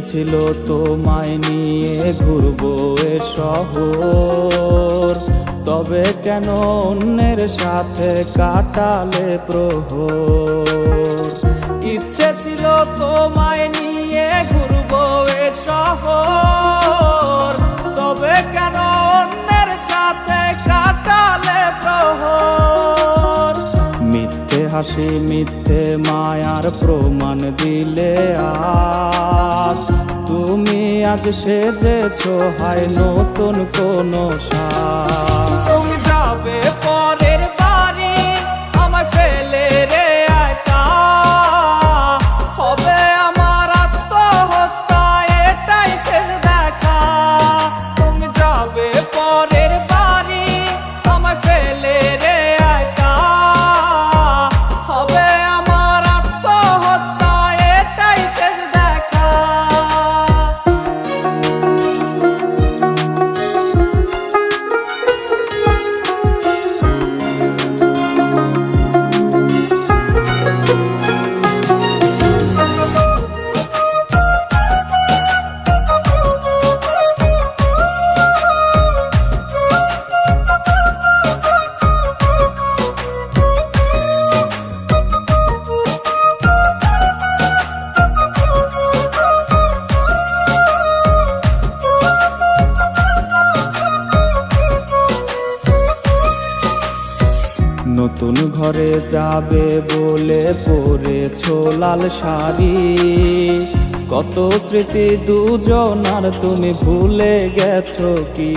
ছিল তোমায় নিয়ে ঘুরবো এ শহর, তবে কেন অন্যের সাথে কাটালে প্রহর। ইচ্ছে ছিল তোমায় নিয়ে ঘুরবো এ শহর, তবে কেন অন্যের সাথে কাটালে প্রহর। মিথ্যে হাসি মিথ্যে মায়ার প্রমাণ দিলে আজ, তুমি আজ সেজেছো হয় নতুন কোনো সাজ। তুমি যাবে পরের বাড়ি আমায় ফেলে রে একা, হবে আমার আত্মহত্যা এটাই শেষ দেখা। তুমি যাবে পরের বাড়ি আমায় ফেলে রে একা, হবে আমার আত্মহত্যা এটাই শেষ দেখা। নতুন ঘরে যাবে বলে পরেছো লাল শাড়ি, কত স্মৃতি দুজনার তুমি ভুলে গেছো কি?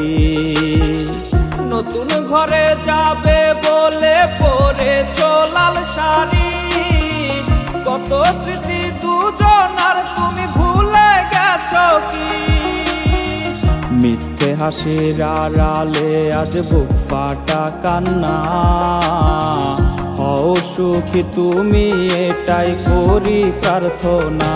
নতুন ঘরে যাবে বলে পরেছো লাল শাড়ি, কত স্মৃতি দুজনার তুমি ভুলে গেছো কি? মিথ্যে হাসির আড়ালে আজ বুক ফাটা কান্না, হও সুখী তুমি এটাই করি প্রার্থনা।